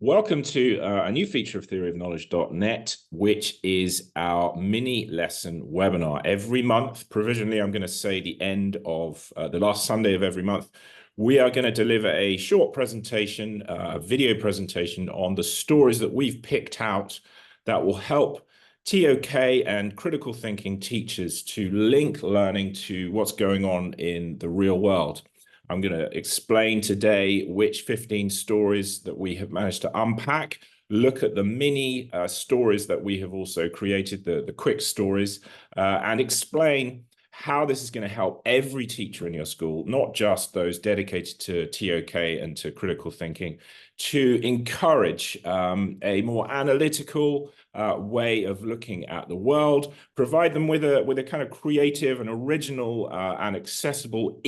Welcome to a new feature of theoryofknowledge.net, which is our mini lesson webinar. Every month, provisionally, I'm going to say the end of the last Sunday of every month, we are going to deliver a short presentation, a video presentation on the stories that we've picked out that will help TOK and critical thinking teachers to link learning to what's going on in the real world. I'm going to explain today which 15 stories that we have managed to unpack, look at the mini stories that we have also created, the quick stories, and explain how this is going to help every teacher in your school, not just those dedicated to TOK and to critical thinking, to encourage a more analytical way of looking at the world, provide them with a kind of creative and original and accessible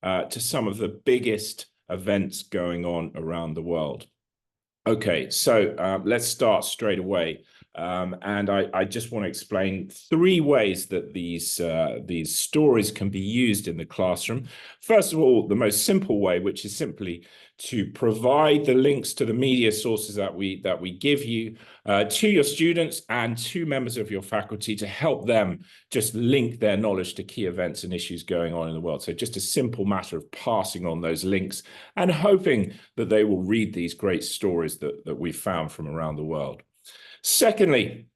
to some of the biggest events going on around the world. Okay, so let's start straight away. And I just want to explain three ways that these stories can be used in the classroom. First of all, the most simple way, which is simply to provide the links to the media sources that we give you to your students and to members of your faculty to help them just link their knowledge to key events and issues going on in the world. So just a simple matter of passing on those links and hoping that they will read these great stories that we've found from around the world. Secondly,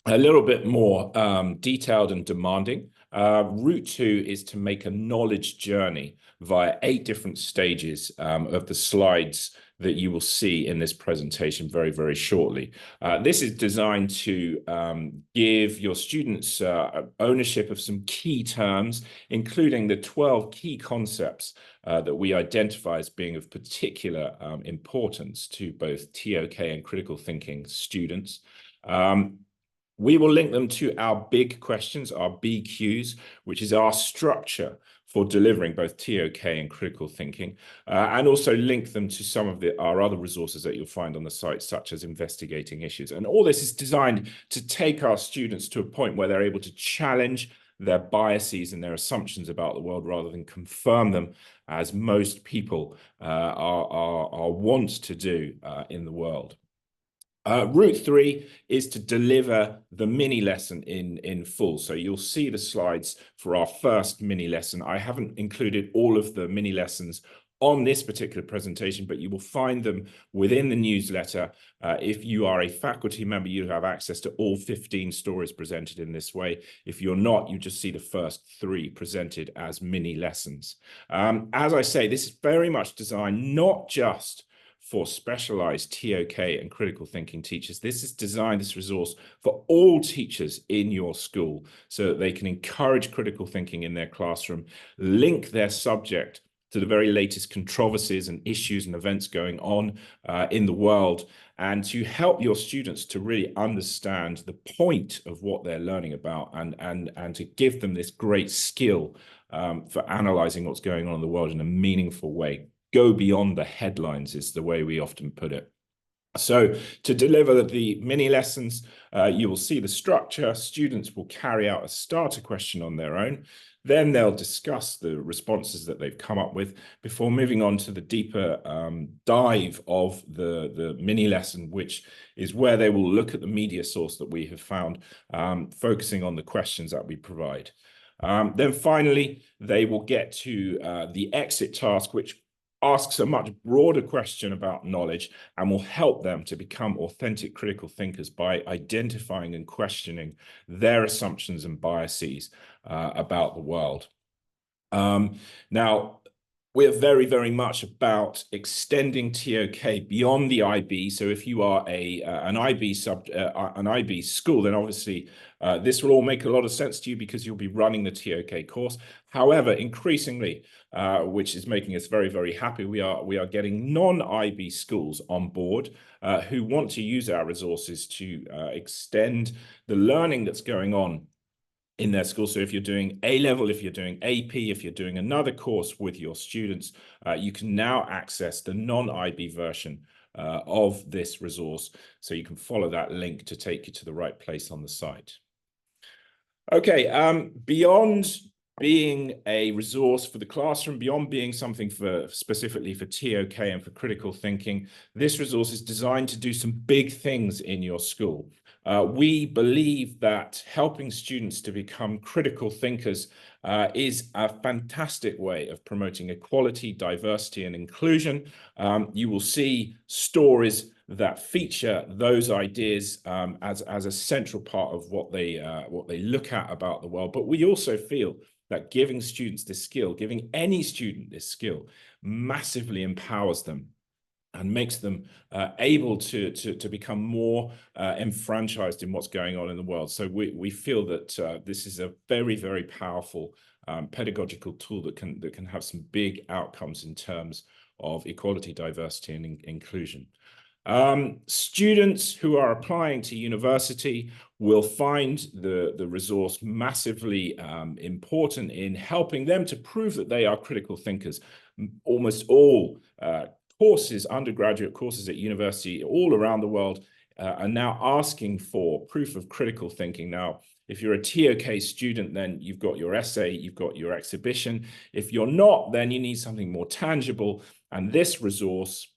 a little bit more detailed and demanding. Route 2 is to make a knowledge journey via 8 different stages of the slides that you will see in this presentation very, very shortly. This is designed to give your students ownership of some key terms, including the 12 key concepts that we identify as being of particular importance to both TOK and critical thinking students. We will link them to our big questions, our BQs, which is our structure for delivering both TOK and critical thinking, and also link them to some of our other resources that you'll find on the site, such as investigating issues. And all this is designed to take our students to a point where they're able to challenge their biases and their assumptions about the world rather than confirm them, as most people are wont to do in the world. Route 3 is to deliver the mini lesson in full. So you'll see the slides for our first mini lesson. I haven't included all of the mini lessons on this particular presentation, but you will find them within the newsletter. If you are a faculty member, you have access to all 15 stories presented in this way. If you're not, you just see the first 3 presented as mini lessons. As I say, this is very much designed not just for specialized TOK and critical thinking teachers. This is designed, this resource, for all teachers in your school so that they can encourage critical thinking in their classroom, link their subject to the very latest controversies and issues and events going on in the world, and to help your students to really understand the point of what they're learning about and to give them this great skill for analyzing what's going on in the world in a meaningful way. Go beyond the headlines is the way we often put it. So to deliver the mini lessons, you will see the structure. Students will carry out a starter question on their own. Then they'll discuss the responses that they've come up with before moving on to the deeper dive of the mini lesson, which is where they will look at the media source that we have found, focusing on the questions that we provide. Then finally, they will get to the exit task, which asks a much broader question about knowledge and will help them to become authentic critical thinkers by identifying and questioning their assumptions and biases about the world. Now, we're very, very much about extending TOK beyond the IB. So if you are an IB school, then obviously this will all make a lot of sense to you because you'll be running the TOK course. However, increasingly, which is making us very, very happy, we are getting non-IB schools on board who want to use our resources to extend the learning that's going on in their school. So if you're doing A-level, if you're doing AP, if you're doing another course with your students, you can now access the non-IB version of this resource. So you can follow that link to take you to the right place on the site. Okay, beyond being a resource for the classroom, beyond being something for specifically for TOK and for critical thinking, this resource is designed to do some big things in your school. We believe that helping students to become critical thinkers is a fantastic way of promoting equality, diversity, and inclusion. You will see stories that feature those ideas as a central part of what they look at about the world. But we also feel that giving students this skill, giving any student this skill, massively empowers them and makes them able to become more enfranchised in what's going on in the world. So we feel that this is a very, very powerful pedagogical tool that can have some big outcomes in terms of equality, diversity, and inclusion. Students who are applying to university will find the resource massively important in helping them to prove that they are critical thinkers. Almost all courses, undergraduate courses at university all around the world are now asking for proof of critical thinking. Now, if you're a TOK student, then you've got your essay, you've got your exhibition. If you're not, then you need something more tangible. And this resource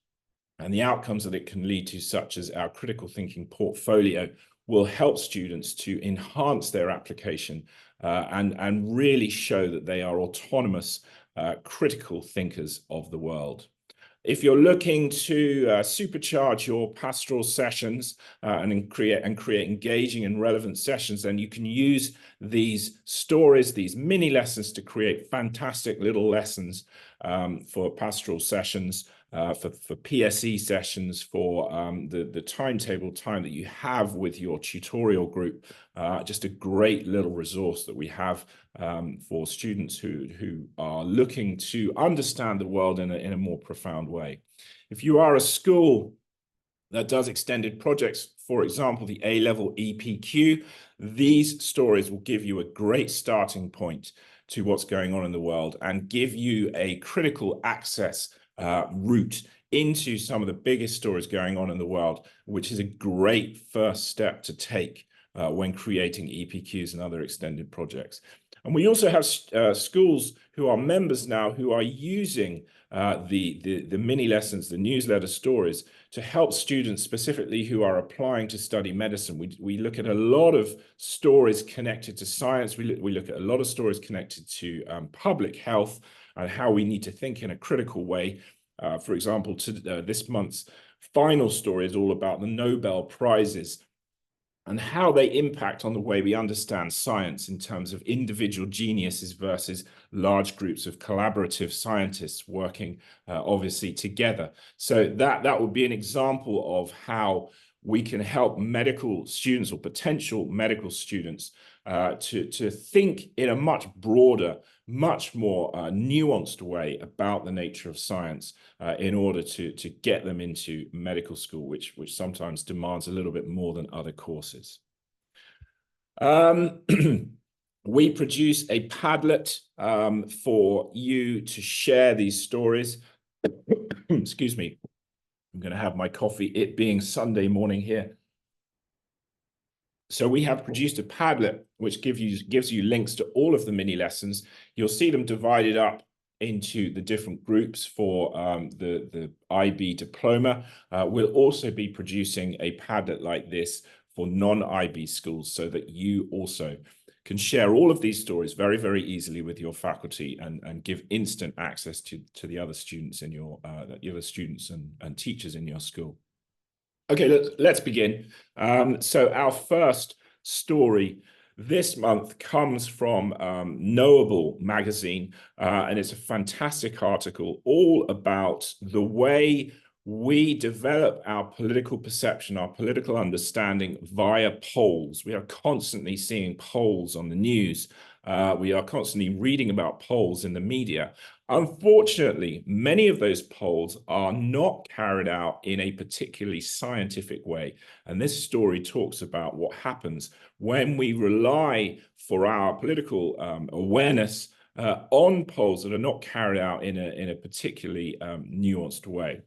and the outcomes that it can lead to, such as our critical thinking portfolio, will help students to enhance their application and really show that they are autonomous, critical thinkers of the world. If you're looking to supercharge your pastoral sessions and create engaging and relevant sessions, then you can use these stories, these mini lessons, to create fantastic little lessons for pastoral sessions, for PSE sessions, for the timetable time that you have with your tutorial group. Just a great little resource that we have for students who are looking to understand the world in a more profound way. If you are a school that does extended projects, for example, the A-level EPQ, these stories will give you a great starting point to what's going on in the world and give you a critical access route into some of the biggest stories going on in the world, which is a great first step to take when creating EPQs and other extended projects. And we also have schools who are members now who are using the mini lessons, the newsletter stories, to help students specifically who are applying to study medicine. We look at a lot of stories connected to science. We look at a lot of stories connected to public health and how we need to think in a critical way. For example, this month's final story is all about the Nobel Prizes and how they impact on the way we understand science in terms of individual geniuses versus large groups of collaborative scientists working obviously together. So that would be an example of how we can help medical students or potential medical students to think in a much broader, much more nuanced way about the nature of science in order to get them into medical school, which sometimes demands a little bit more than other courses. We produce a Padlet for you to share these stories. Excuse me. I'm going to have my coffee, it being Sunday morning here. So we have produced a Padlet which gives you links to all of the mini lessons. You'll see them divided up into the different groups for the IB diploma. We'll also be producing a Padlet like this for non-IB schools so that you also can share all of these stories very, very easily with your faculty and give instant access to the other students in your and teachers in your school. Okay, let's begin. So our first story this month comes from Knowable magazine, and it's a fantastic article all about the way we develop our political perception, our political understanding via polls. We are constantly seeing polls on the news. We are constantly reading about polls in the media. Unfortunately, many of those polls are not carried out in a particularly scientific way. And this story talks about what happens when we rely for our political awareness on polls that are not carried out in a particularly nuanced way.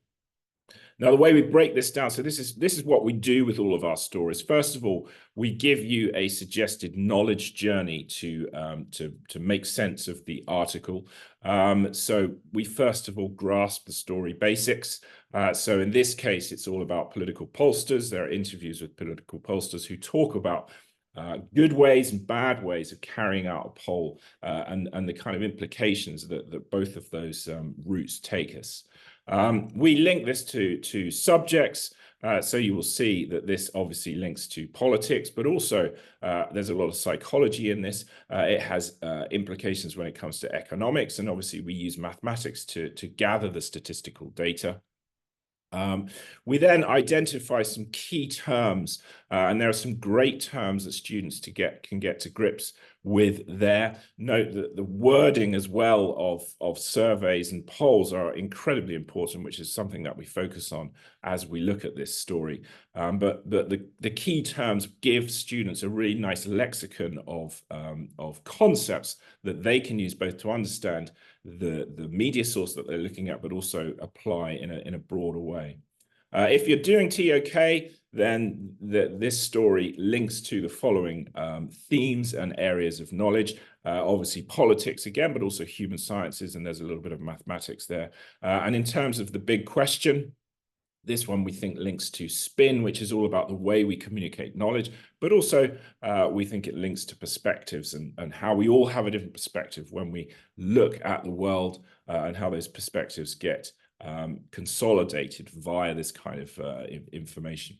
Now, the way we break this down, so this is what we do with all of our stories. First of all, we give you a suggested knowledge journey to make sense of the article. So we first of all grasp the story basics. So in this case, it's all about political pollsters. There are interviews with political pollsters who talk about good ways and bad ways of carrying out a poll, and the kind of implications that both of those routes take us. We link this to subjects, so you will see that this obviously links to politics, but also there's a lot of psychology in this. It has implications when it comes to economics, and obviously we use mathematics to gather the statistical data. We then identify some key terms, and there are some great terms that students can get to grips with there. Note that the wording as well of surveys and polls are incredibly important, which is something that we focus on as we look at this story. But the key terms give students a really nice lexicon of concepts that they can use both to understand the media source that they're looking at, but also apply in a broader way. If you're doing TOK, then this story links to the following themes and areas of knowledge. Obviously politics again, but also human sciences, and there's a little bit of mathematics there. And in terms of the big question, this one we think links to spin, which is all about the way we communicate knowledge, but also we think it links to perspectives and how we all have a different perspective when we look at the world, and how those perspectives get consolidated via this kind of information.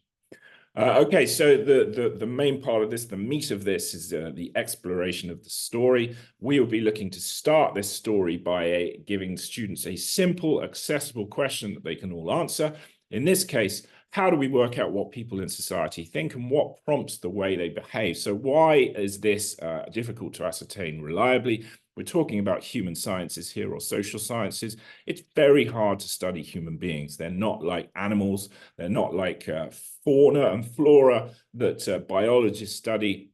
Okay, so the main part of this, the meat of this, is the exploration of the story. We will be looking to start this story by giving students a simple, accessible question that they can all answer. In this case, how do we work out what people in society think and what prompts the way they behave? So why is this difficult to ascertain reliably? We're talking about human sciences here, or social sciences. It's very hard to study human beings. They're not like animals. They're not like fauna and flora that biologists study.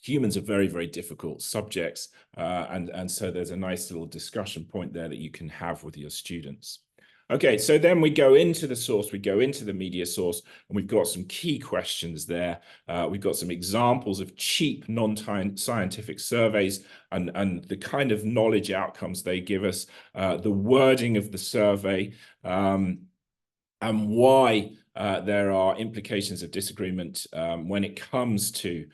Humans are very, very difficult subjects. And so there's a nice little discussion point there that you can have with your students. Okay, so then we go into the source, we go into the media source, and we've got some key questions there. We've got some examples of cheap, non-scientific surveys and the kind of knowledge outcomes they give us, the wording of the survey, and why there are implications of disagreement when it comes to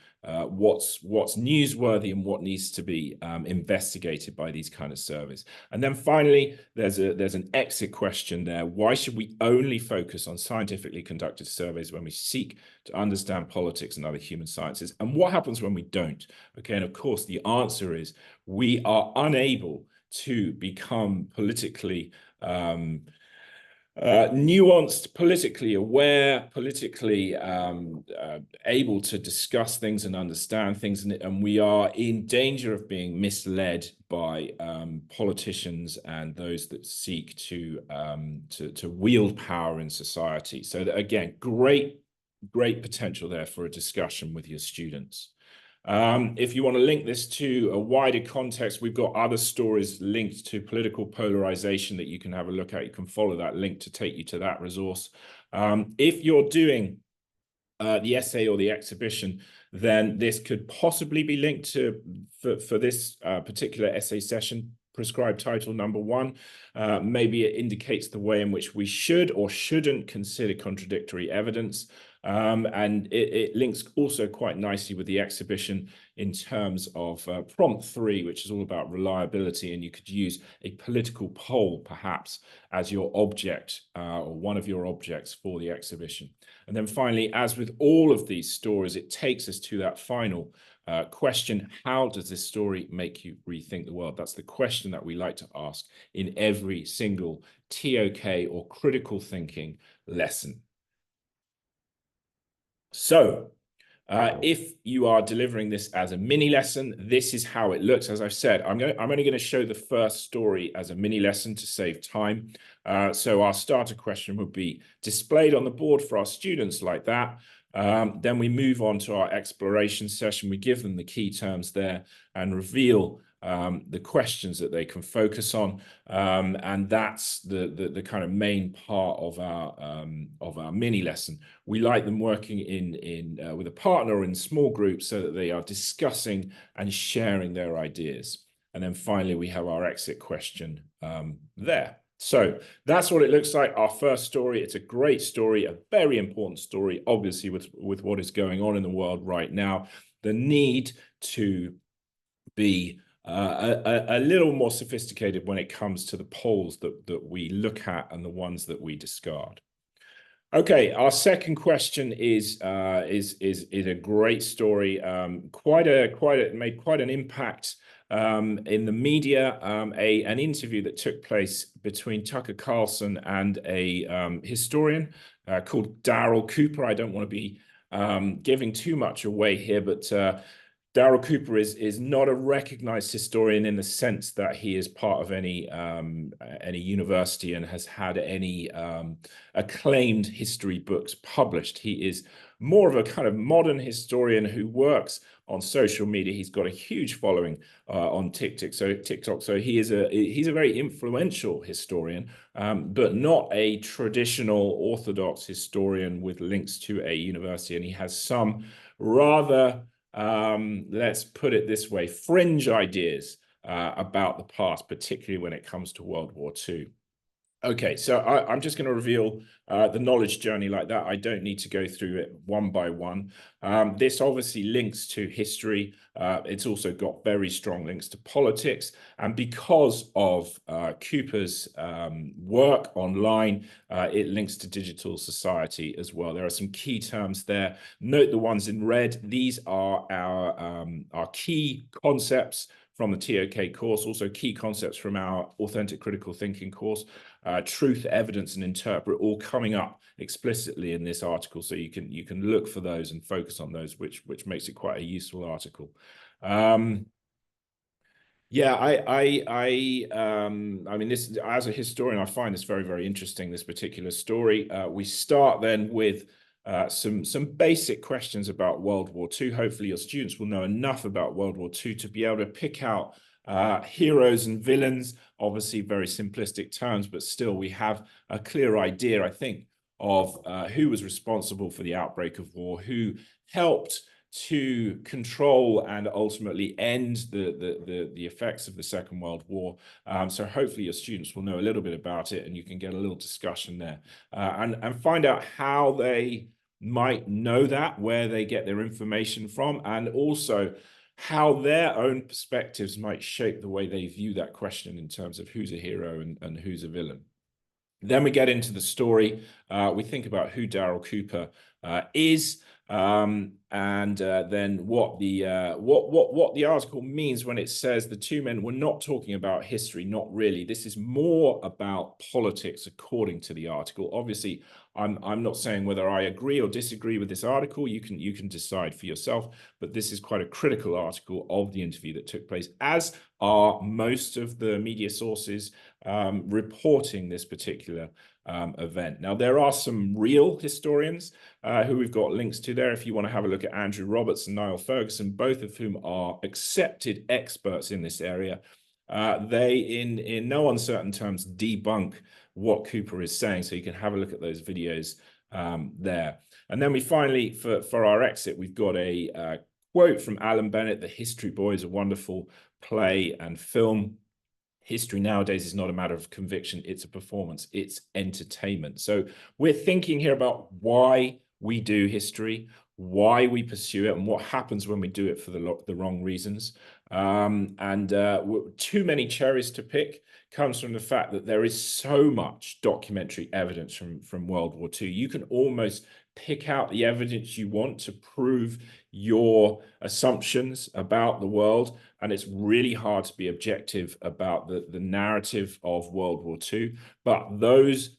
what's newsworthy and what needs to be investigated by these kind of surveys. And then finally, there's an exit question there. Why should we only focus on scientifically conducted surveys when we seek to understand politics and other human sciences? And what happens when we don't? Okay, and of course, the answer is we are unable to become politically nuanced, politically aware, politically able to discuss things and understand things, and we are in danger of being misled by politicians and those that seek to wield power in society. So that, again, great potential there for a discussion with your students. If you want to link this to a wider context, we've got other stories linked to political polarization that you can have a look at. You can follow that link to take you to that resource. If you're doing the essay or the exhibition, then this could possibly be linked to, for this particular essay session, prescribed title number 1. Maybe it indicates the way in which we should or shouldn't consider contradictory evidence. And it links also quite nicely with the exhibition in terms of prompt 3, which is all about reliability. And you could use a political poll, perhaps, as your object or one of your objects for the exhibition. And then finally, as with all of these stories, it takes us to that final question: how does this story make you rethink the world? That's the question that we like to ask in every single TOK or critical thinking lesson. So if you are delivering this as a mini lesson, this is how it looks. As I've said, I'm only going to show the first story as a mini lesson to save time. So our starter question would be displayed on the board for our students like that. Then we move on to our exploration session. We give them the key terms there and reveal the questions that they can focus on, and that's the kind of main part of our mini lesson. We like them working in with a partner or in small groups so that they are discussing and sharing their ideas. And then finally, we have our exit question there. So that's what it looks like, our first story. It's a great story, a very important story, obviously, with what is going on in the world right now. The need to be a little more sophisticated when it comes to the polls that we look at and the ones that we discard. Okay, our second question is a great story. Made quite an impact in the media. An interview that took place between Tucker Carlson and a historian called Darryl Cooper. I don't want to be giving too much away here, but Darryl Cooper is not a recognized historian in the sense that he is part of any university and has had any acclaimed history books published. He is more of a kind of modern historian who works on social media. He's got a huge following on TikTok. So he's a very influential historian, but not a traditional orthodox historian with links to a university. And he has some rather let's put it this way, fringe ideas about the past, particularly when it comes to World War II. Okay, so I'm just going to reveal the knowledge journey like that. I don't need to go through it one by one. This obviously links to history. It's also got very strong links to politics. And because of Cooper's work online, it links to digital society as well. There are some key terms there. Note the ones in red. These are our key concepts from the TOK course, also key concepts from our authentic critical thinking course, truth, evidence, and interpret, all coming up explicitly in this article. So you can look for those and focus on those, which makes it quite a useful article. Yeah, I mean, this, as a historian, I find this very, very interesting, this particular story. We start then with some basic questions about World War II. Hopefully your students will know enough about World War II to be able to pick out heroes and villains, obviously very simplistic terms, but still we have a clear idea, I think, of who was responsible for the outbreak of war, who helped to control and ultimately end the effects of the Second World War. So hopefully your students will know a little bit about it and you can get a little discussion there and find out how they might know that, where they get their information from, and also how their own perspectives might shape the way they view that question in terms of who's a hero and who's a villain. Then we get into the story. We think about who Darryl Cooper is, and then what the article means when it says the two men were not talking about history. Not really. This is more about politics, according to the article. Obviously, I'm not saying whether I agree or disagree with this article. You can decide for yourself. But this is quite a critical article of the interview that took place, as are most of the media sources reporting this particular event. Now, there are some real historians who we've got links to there. If you want to have a look at Andrew Roberts and Niall Ferguson, both of whom are accepted experts in this area, they, in no uncertain terms, debunk what Cooper is saying. So you can have a look at those videos there. And then we finally, for our exit, we've got a quote from Alan Bennett. The History Boy is a wonderful play and film. History nowadays is not a matter of conviction, it's a performance, it's entertainment. So we're thinking here about why we do history, why we pursue it, and what happens when we do it for the wrong reasons. Too many cherries to pick comes from the fact that there is so much documentary evidence from World War II. You can almost pick out the evidence you want to prove your assumptions about the world, and it's really hard to be objective about the narrative of World War II. But those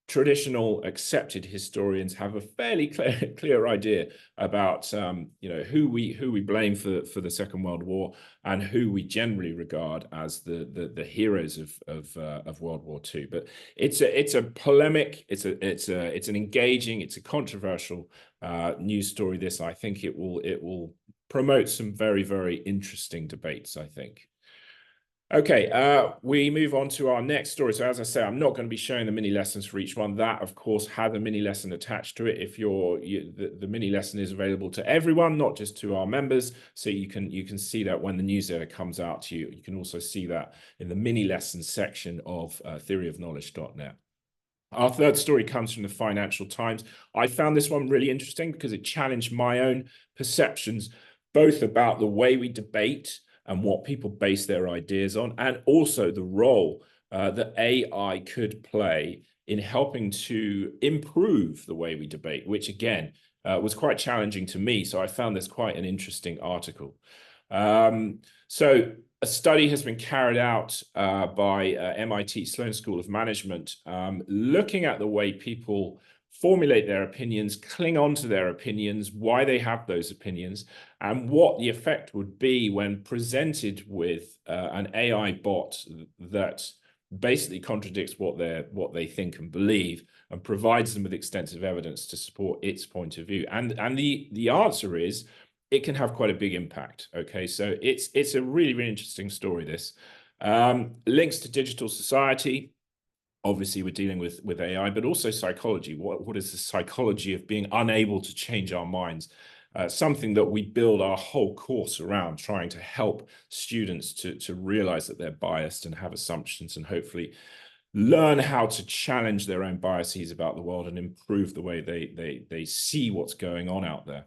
traditional accepted historians have a fairly clear idea about who we blame for the Second World War and who we generally regard as the heroes of World War II. But it's a polemic, it's an engaging, it's a controversial news story. This, I think, it will promote some very, very interesting debates, I think. Okay, we move on to our next story. So as I say, I'm not going to be showing the mini lessons for each one. That, of course, has a mini lesson attached to it. If the mini lesson is available to everyone, not just to our members, so you can see that when the newsletter comes out to you. You can also see that in the mini lessons section of theoryofknowledge.net. Our third story comes from the Financial Times. I found this one really interesting because it challenged my own perceptions, both about the way we debate and what people base their ideas on, and also the role that AI could play in helping to improve the way we debate, which again was quite challenging to me. So I found this quite an interesting article. So a study has been carried out by MIT Sloan School of Management, looking at the way people formulate their opinions, cling on to their opinions, why they have those opinions, and what the effect would be when presented with an AI bot that basically contradicts what they think and believe and provides them with extensive evidence to support its point of view. And the answer is it can have quite a big impact. Okay, so it's a really, really interesting story, this. Links to digital society. Obviously, we're dealing with AI, but also psychology. What is the psychology of being unable to change our minds? Something that we build our whole course around, trying to help students to realize that they're biased and have assumptions, and hopefully learn how to challenge their own biases about the world and improve the way they see what's going on out there.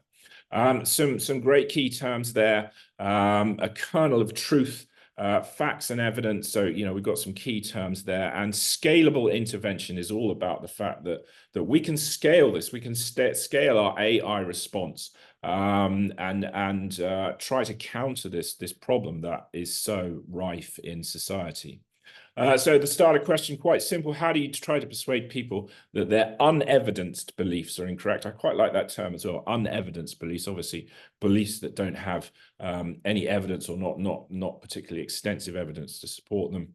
Some great key terms there. A kernel of truth, facts and evidence. So, we've got some key terms there. And scalable intervention is all about the fact that we can scale this. We can scale our AI response and try to counter this problem that is so rife in society. So the starter question, quite simple. How do you try to persuade people that their unevidenced beliefs are incorrect? I quite like that term as well. Unevidenced beliefs, obviously beliefs that don't have any evidence or not particularly extensive evidence to support them.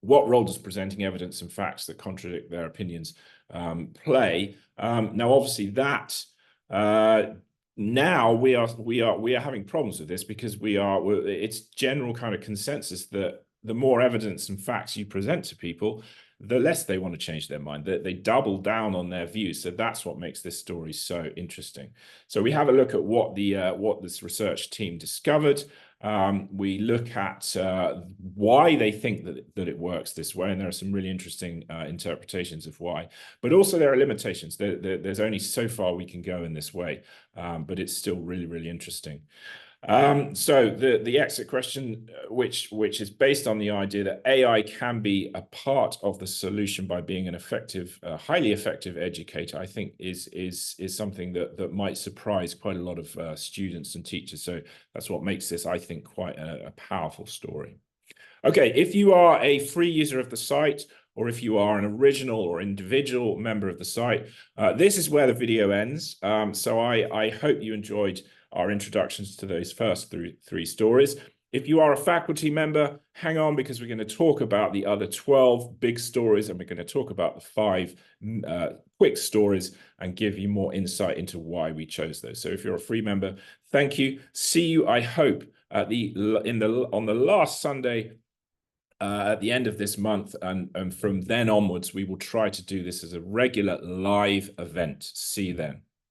What role does presenting evidence and facts that contradict their opinions play? Now, obviously, that now we are having problems with this because it's general kind of consensus that the more evidence and facts you present to people, the less they want to change their mind. They double down on their views. So that's what makes this story so interesting. So we have a look at what this research team discovered. We look at why they think that it works this way, and there are some really interesting interpretations of why. But also there are limitations. There's only so far we can go in this way, but it's still really, really interesting. So the exit question, which is based on the idea that AI can be a part of the solution by being an effective, highly effective educator, I think is something that might surprise quite a lot of students and teachers. So that's what makes this, I think, quite a powerful story. Okay, if you are a free user of the site, or if you are an original or individual member of the site, this is where the video ends. So I hope you enjoyed our introductions to those first three stories. If you are a faculty member, hang on, because we're going to talk about the other 12 big stories, and we're going to talk about the 5 quick stories and give you more insight into why we chose those. So if you're a free member, thank you. See you, I hope, on the last Sunday at the end of this month, and from then onwards, we will try to do this as a regular live event. See you then.